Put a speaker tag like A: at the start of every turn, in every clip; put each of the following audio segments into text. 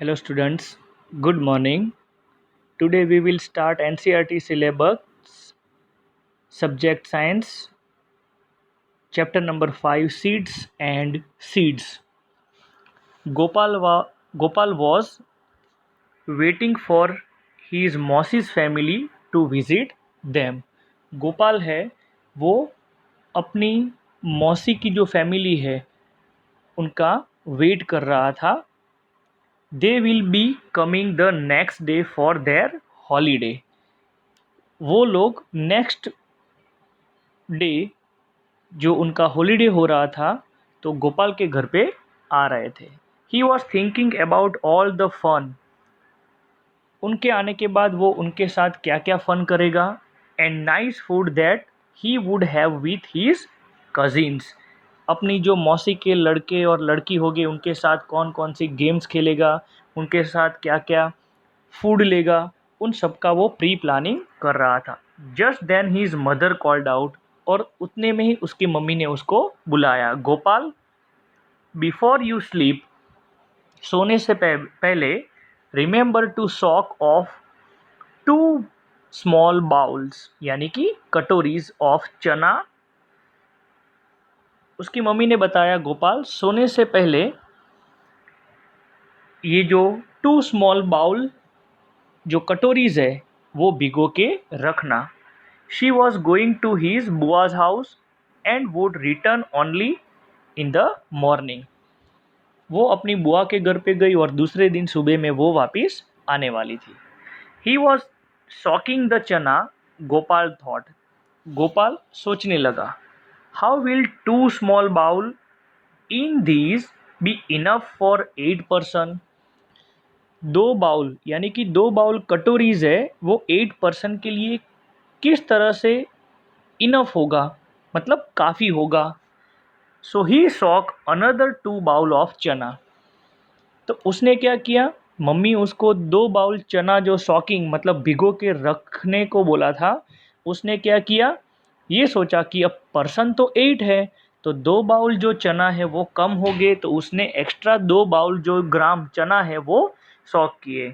A: Hello students, good morning. Today we will start NCERT syllabus subject science chapter number 5 seeds and seeds. Gopal was waiting for his Mausi's family to visit them. Gopal है वो अपनी मौसी की जो family है उनका wait कर रहा था. They will be coming the next day for their holiday. वो लोग नेक्स्ट डे जो उनका हॉलीडे हो रहा था तो गोपाल के घर पे आ रहे थे. He was thinking about all the fun. उनके आने के बाद वो उनके साथ क्या क्या फ़न करेगा. And nice food that he would have with his cousins. अपनी जो मौसी के लड़के और लड़की होंगे उनके साथ कौन कौन सी गेम्स खेलेगा, उनके साथ क्या क्या फूड लेगा, उन सब का वो प्री प्लानिंग कर रहा था. Just then his mother called out. और उतने में ही उसकी मम्मी ने उसको बुलाया. गोपाल, बिफोर यू स्लीप, सोने से पहले remember to soak of 2 small bowls यानी कि कटोरीज ऑफ चना. उसकी मम्मी ने बताया गोपाल सोने से पहले ये जो 2 स्मॉल बाउल जो कटोरीज है वो भिगो के रखना. She was going to his bua's house and would return only in the morning. वो अपनी बुआ के घर पे गई और दूसरे दिन सुबह में वो वापस आने वाली थी. ही वॉज सॉकिंग द चना. गोपाल थॉट. गोपाल सोचने लगा. How will 2 small bowl in these be enough for 8 person. 2 bowl यानी कि 2 बाउल कटोरीज है वो 8 पर्सन के लिए किस तरह से इनफ होगा, मतलब काफ़ी होगा. सो ही सॉक अनदर 2 बाउल ऑफ चना. तो उसने क्या किया, मम्मी उसको 2 बाउल चना जो सॉकिंग मतलब भिगो के रखने को बोला था, उसने क्या किया, ये सोचा कि अब पर्सन तो 8 है तो 2 बाउल जो चना है वो कम हो गए, तो उसने एक्स्ट्रा 2 बाउल जो ग्राम चना है वो सॉक किए.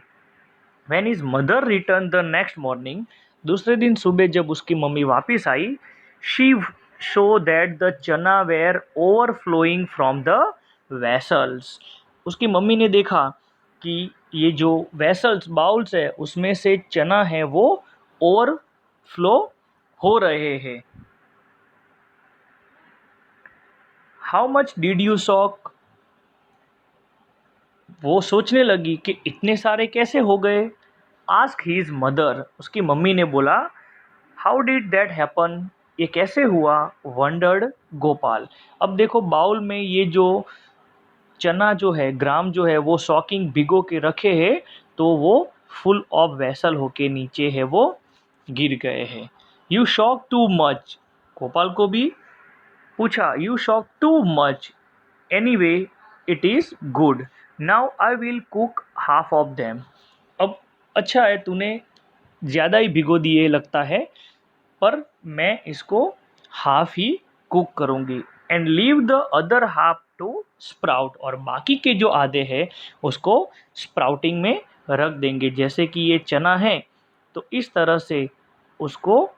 A: When his mother returned the next morning, दूसरे दिन सुबह जब उसकी मम्मी वापस आई, she saw that the चना were overflowing from the vessels. उसकी मम्मी ने देखा कि ये जो वेसल्स बाउल्स है उसमें से चना है वो ओवरफ्लो हो रहे हैं. How much did you soak. वो सोचने लगी कि इतने सारे कैसे हो गए. Ask his mother. उसकी मम्मी ने बोला. How did that happen. ये कैसे हुआ. वंडर्ड गोपाल. अब देखो बाउल में ये जो चना जो है ग्राम जो है वो सॉकिंग भिगो के रखे हैं तो वो फुल ऑफ वेसल होके नीचे है वो गिर गए हैं. You shock too much. Gopal को भी पूछा. You shock too much. Anyway it is good. Now I will cook half of them. अब अच्छा है तूने ज़्यादा ही भिगो दिए लगता है, पर मैं इसको हाफ ही कुक करूँगी. And leave the other half to sprout. और बाकी के जो आधे हैं उसको स्प्राउटिंग में रख देंगे. जैसे कि ये चना है तो इस तरह से उसको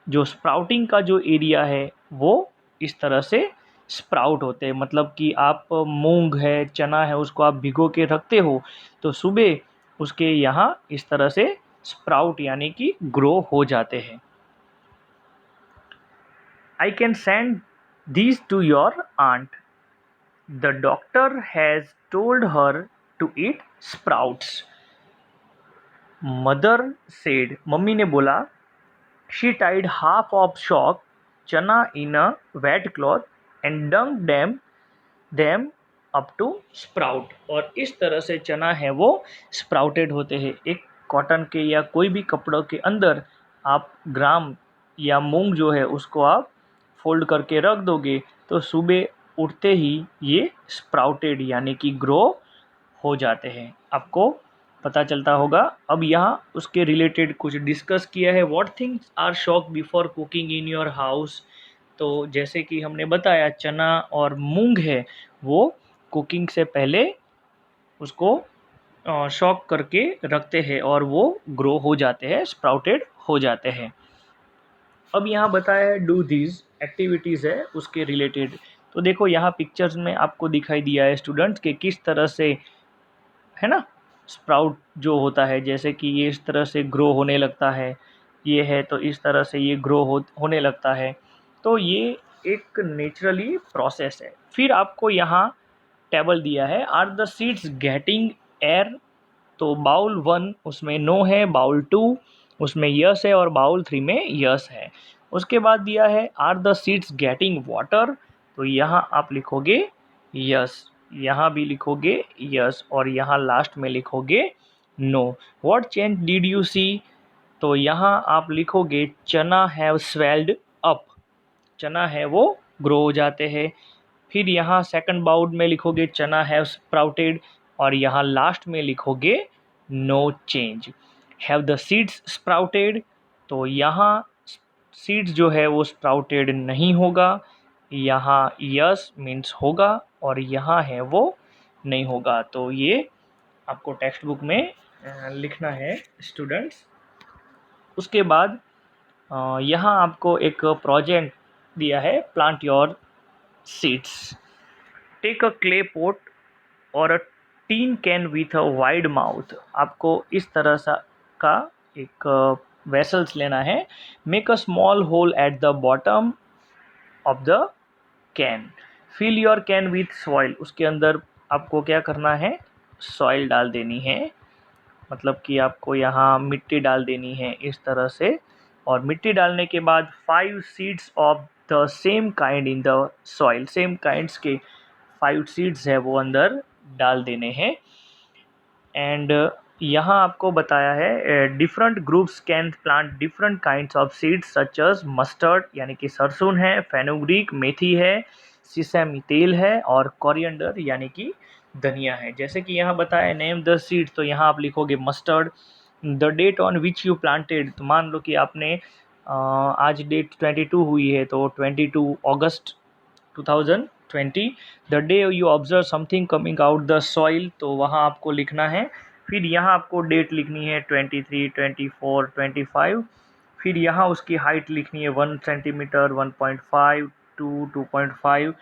A: जो स्प्राउटिंग का जो एरिया है वो इस तरह से स्प्राउट होते हैं. मतलब कि आप मूंग है चना है उसको आप भिगो के रखते हो तो सुबह उसके यहाँ इस तरह से स्प्राउट यानी कि ग्रो हो जाते हैं. I can send these to your aunt. The doctor has told her to eat sprouts. Mother said, mummy ने बोला. She tied half of shock chana in a wet cloth and dunked them up to sprout. और इस तरह से चना है वो sprouted होते हैं. एक कॉटन के या कोई भी कपड़ों के अंदर आप ग्राम या मूंग जो है उसको आप फोल्ड करके रख दोगे तो सुबह उठते ही ये स्प्राउटेड यानी कि ग्रो हो जाते हैं. आपको पता चलता होगा. अब यहाँ उसके रिलेटेड कुछ डिस्कस किया है. What things are soaked before cooking in your house. तो जैसे कि हमने बताया चना और मूंग है वो कुकिंग से पहले उसको शॉक करके रखते हैं और वो ग्रो हो जाते हैं, स्प्राउटेड हो जाते हैं। अब यहाँ बताया है डू दीज एक्टिविटीज़ है उसके रिलेटेड। तो देखो यहाँ पिक्चर्स में आपको दिखाई दिया है स्टूडेंट्स के किस तरह से, है ना, स्प्राउट जो होता है, जैसे कि ये इस तरह से ग्रो होने लगता है, ये है तो इस तरह से ये ग्रो होने लगता है। तो ये एक नेचुरली प्रोसेस है। फिर आपको यहाँ टेबल दिया है, are the seeds getting air. तो बाउल 1 उसमें नो है, बाउल 2 उसमें यस है और बाउल 3 में यस है। उसके बाद दिया है are the seeds getting water. तो यहाँ आप लिखोगे यस, यहाँ भी लिखोगे यस और यहाँ लास्ट में लिखोगे no. What change did you see. तो यहाँ आप लिखोगे चना हैव स्वेल्ड अप, चना है वो ग्रो हो जाते हैं। फिर यहाँ सेकंड बाउल में लिखोगे चना हैव स्प्राउटेड और यहाँ लास्ट में लिखोगे no change. Have the seeds sprouted. तो यहाँ सीड्स जो है वो स्प्राउटेड नहीं होगा, यहाँ यस मीन्स होगा और यहाँ है वो नहीं होगा। तो ये आपको टेक्स्ट बुक में लिखना है स्टूडेंट्स। उसके बाद यहाँ आपको एक प्रोजेक्ट दिया है, plant your seeds. Take a clay pot और a tin can with a wide mouth. आपको इस तरह सा का एक वेसल्स लेना है। Make a small hole at the bottom of the can. Fill your can with soil. उसके अंदर आपको क्या करना है, सॉइल डाल देनी है, मतलब कि आपको यहाँ मिट्टी डाल देनी है इस तरह से। और मिट्टी डालने के बाद 5 seeds of the same kind in the soil, same kinds के 5 सीड्स है वो अंदर डाल देने हैं। एंड यहाँ आपको बताया है different groups can plant different kinds of seeds such as mustard यानी कि सरसों है, फेनुग्रीक मेथी है, सीसम तेल है और कोरिएंडर यानी कि धनिया है। जैसे कि यहाँ बताया नेम द सीड्स, तो यहाँ आप लिखोगे mustard. The date on which you planted, तो मान लो कि आपने आज डेट 22 हुई है तो 22 अगस्त 2020। The day you observe something coming out the soil, तो वहाँ आपको लिखना है। फिर यहाँ आपको डेट लिखनी है 23, 24, 25। फिर यहाँ उसकी हाइट लिखनी है 1 सेंटीमीटर, 1.5, 2, 2.5।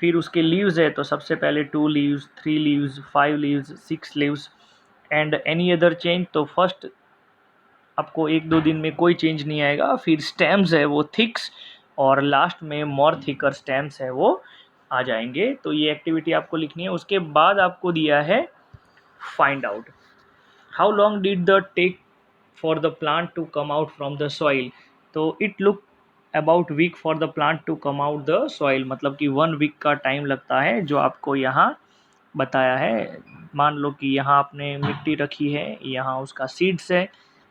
A: फिर उसके लीव्स है तो सबसे पहले 2 leaves, 3 leaves, 5 leaves, 6 leaves and any other change. तो फर्स्ट आपको 1-2 दिन में कोई चेंज नहीं आएगा। फिर स्टेम्स है वो थिक्स और लास्ट में मोर थिकर स्टेम्स है वो आ जाएंगे। तो ये एक्टिविटी आपको लिखनी है। उसके बाद आपको दिया है find out how long did the take for the plant to come out from the soil. तो it look about week for the plant to come out the soil, मतलब कि 1 वीक का टाइम लगता है जो आपको यहाँ बताया है। मान लो कि यहाँ आपने मिट्टी रखी है, यहाँ उसका सीड्स है,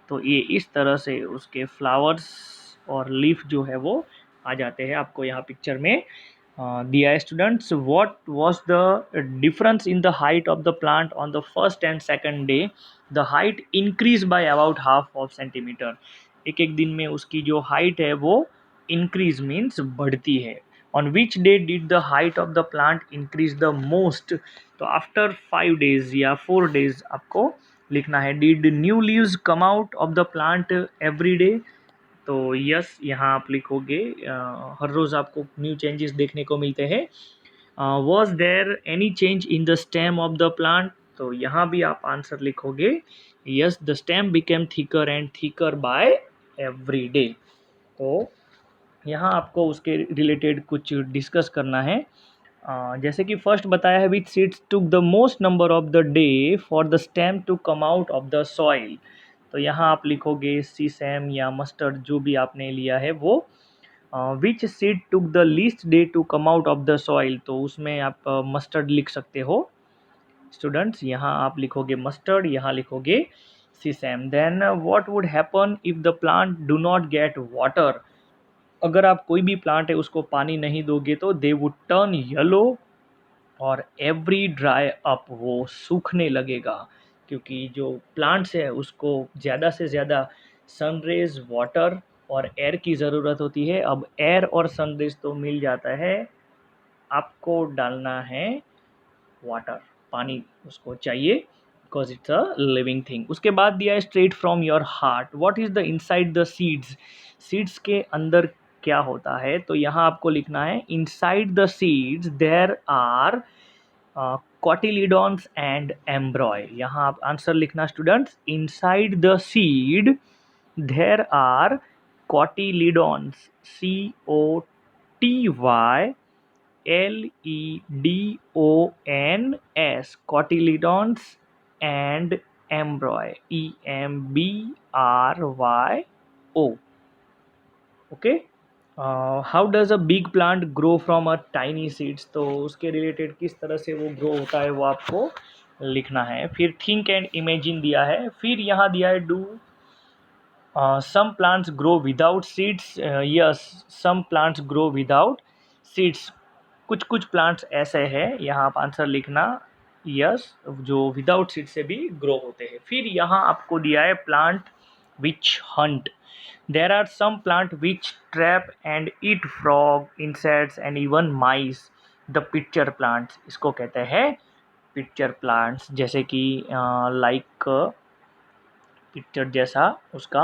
A: तो ये इस तरह से उसके फ्लावर्स और लीफ जो है वो आ जाते हैं। आपको यहाँ पिक्चर में दिया है students. What was the difference in the height of the plant on the first and second day. The height increase by about half of centimetre. एक एक दिन में उसकी जो हाइट है वो इंक्रीज मीन्स बढ़ती है। On which day did the height of the plant increase the most. तो आफ्टर 5 डेज या 4 डेज आपको लिखना है। Did new leaves come out of the plant every day. तो यस यहाँ आप लिखोगे हर रोज़ आपको न्यू चेंजेस देखने को मिलते हैं। Was there any change in the stem of the plant. तो यहाँ भी आप आंसर लिखोगे yes, the stem became thicker and thicker by every day. तो यहाँ आपको उसके रिलेटेड कुछ डिस्कस करना है। जैसे कि फर्स्ट बताया है which seeds took the most number of the day for the stem to come out of the soil. तो यहाँ आप लिखोगे सीसम या मस्टर्ड जो भी आपने लिया है वो। Which seed took the least day to come out of the soil, तो उसमें आप मस्टर्ड लिख सकते हो स्टूडेंट्स। यहाँ आप लिखोगे मस्टर्ड, यहाँ लिखोगे sesame. Then what would happen if the plant do not get water. अगर आप कोई भी प्लांट है उसको पानी नहीं दोगे तो दे वुड टर्न येलो और एवरी ड्राई अप, वो सूखने लगेगा। क्योंकि जो प्लांट्स है उसको ज़्यादा से ज़्यादा सनरेज, वाटर और एयर की ज़रूरत होती है। अब एयर और सनरेज तो मिल जाता है, आपको डालना है वाटर, पानी उसको चाहिए because it's a living thing. उसके बाद दिया है straight from your heart, what is the inside the seeds, seeds के अंदर क्या होता है, तो यहाँ आपको लिखना है inside the seeds there are cotyledons and embryo। यहाँ आप आंसर लिखना students, inside the seed there are cotyledons, COTYLEDONS, cotyledons and embryo, EMBRYO। Okay, how does a big plant grow from a tiny seeds, तो उसके related किस तरह से वो grow होता है वो आपको लिखना है। फिर थिंक एंड इमेजिन दिया है, फिर यहाँ दिया है do some plants grow without seeds, yes some plants grow without seeds, कुछ कुछ प्लांट्स ऐसे हैं, यहाँ आप आंसर लिखना यस जो विदाउट सीड से भी ग्रो होते हैं। फिर यहाँ आपको दिया है plant witch hunt, there are some plant which trap and eat frog, insects and even mice, the pitcher plants, इसको कहते हैं pitcher plants, जैसे कि लाइक पिक्चर जैसा उसका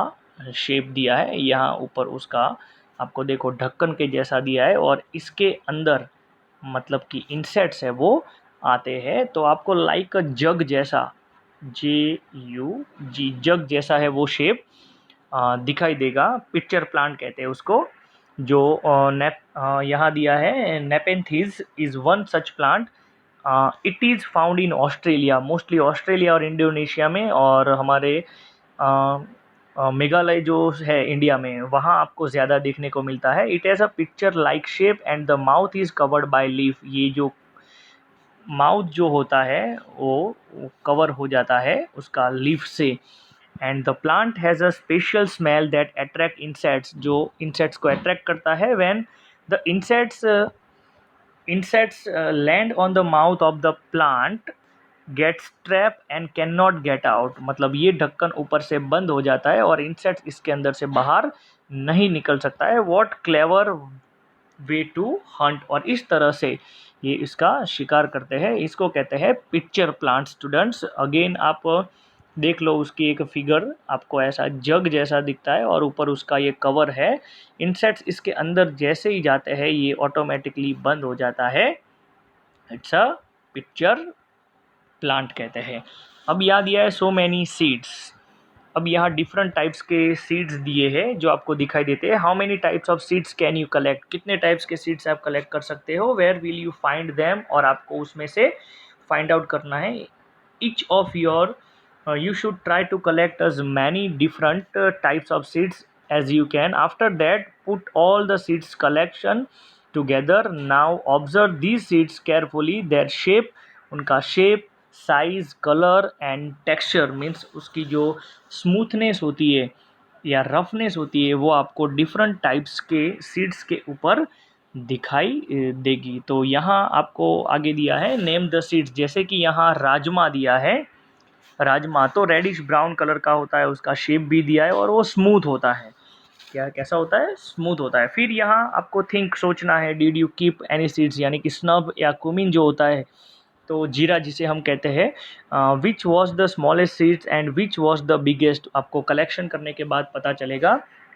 A: शेप दिया है, यहाँ ऊपर उसका आपको देखो ढक्कन के जैसा दिया है और इसके अंदर मतलब कि इंसेक्ट्स है वो आते हैं, तो आपको लाइक जग जैसा JUG जग जैसा है वो शेप दिखाई देगा, पिक्चर प्लांट कहते हैं उसको। जो यहाँ दिया है nepenthes is one such plant, it is found in Australia, mostly Australia और इंडोनेशिया में, और हमारे मेघालय जो है इंडिया में वहाँ आपको ज़्यादा देखने को मिलता है। It has a picture like shape and the mouth is covered by leaf, ये जो माउथ जो होता है वो कवर हो जाता है उसका लीफ से। And the plant has a special smell that attract insects, जो इंसेक्ट्स को अट्रैक्ट करता है। When the insects land on the mouth of the plant gets trapped and cannot get out, मतलब ये ढक्कन ऊपर से बंद हो जाता है और इंसेक्ट्स इसके अंदर से बाहर नहीं निकल सकता है। What clever way to hunt, और इस तरह से ये इसका शिकार करते हैं, इसको कहते हैं पिक्चर प्लांट। स्टूडेंट्स अगेन आप देख लो उसकी एक फिगर, आपको ऐसा जग जैसा दिखता है और ऊपर उसका ये कवर है, इंसेक्ट्स इसके अंदर जैसे ही जाते हैं ये ऑटोमेटिकली बंद हो जाता है, इट्स अ पिक्चर प्लांट कहते हैं। अब यहाँ दिया है सो मैनी सीड्स, अब यहाँ डिफरेंट टाइप्स के सीड्स दिए हैं जो आपको दिखाई देते हैं। How many types of seeds can you collect, कितने टाइप्स के सीड्स आप कलेक्ट कर सकते हो, where will you find them, और आपको उसमें से फाइंड आउट करना है। Each of your you should try to collect as many different types of seeds as you can. After that put all the seeds collection together. Now observe these seeds carefully, their shape, उनका shape, size, colour and texture, means उसकी जो smoothness होती है या roughness होती है वो आपको डिफरेंट टाइप्स के सीड्स के ऊपर दिखाई देगी। तो यहाँ आपको आगे दिया है नेम द सीड्स, जैसे कि यहाँ राजमा दिया है, राजमा तो रेडिश ब्राउन कलर का होता है, उसका शेप भी दिया है और वो स्मूथ होता है, क्या कैसा होता है, स्मूथ होता है। फिर यहाँ आपको थिंक सोचना है, did you keep any seeds, यानी कि स्नब या कुमिन जो होता है, तो जीरा जिसे हम कहते हैं, which was the smallest seeds and which was the biggest, आपको कलेक्शन करने के बाद पता चलेगा।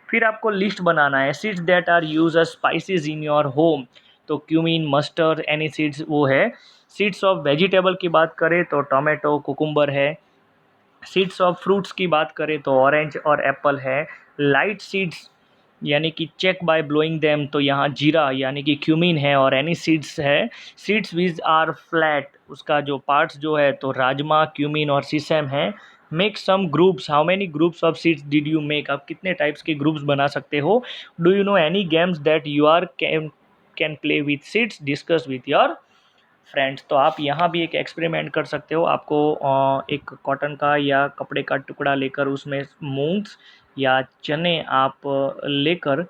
A: फिर आपको लिस्ट बनाना है, seeds that are use as spices in your home, तो क्यूमिन, मस्टर्ड, एनी सीड्स वो है। सीड्स ऑफ वेजिटेबल की बात करें तो टोमेटो, कुकुम्बर है। सीड्स ऑफ फ्रूट्स की बात करें तो ऑरेंज और एप्पल है। लाइट सीड्स यानी कि चेक बाय ब्लोइंग देम, तो यहाँ जीरा यानी कि क्यूमिन है, और एनी सीड्स है। सीड्स विच आर फ्लैट, उसका जो पार्ट्स जो है तो राजमा, क्यूमिन और सीसम है। Make some groups, how many groups of seeds did you make, आप कितने टाइप्स के ग्रुप्स बना सकते हो। Do you know any games that you are can play with seeds, discuss with your friends. तो आप यहाँ भी एक एक्सपेरिमेंट कर सकते हो, आपको एक कॉटन का या कपड़े का टुकड़ा लेकर उसमें मूंग्स या चने आप लेकर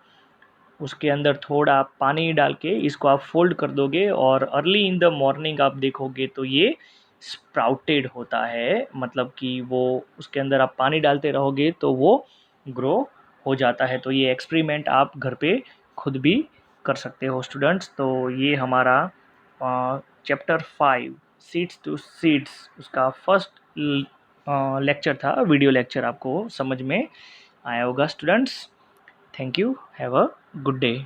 A: उसके अंदर थोड़ा पानी डाल के इसको आप फोल्ड कर दोगे और अर्ली इन द मॉर्निंग आप देखोगे तो ये स्प्राउटेड होता है, मतलब कि वो उसके अंदर आप पानी डालते रहोगे तो वो ग्रो हो जाता है। तो ये एक्सपेरिमेंट आप घर पे खुद भी कर सकते हो स्टूडेंट्स। तो ये हमारा चैप्टर 5 सीड्स टू सीड्स उसका फर्स्ट लेक्चर था, वीडियो लेक्चर आपको समझ में आया होगा students. Thank you, have a good day.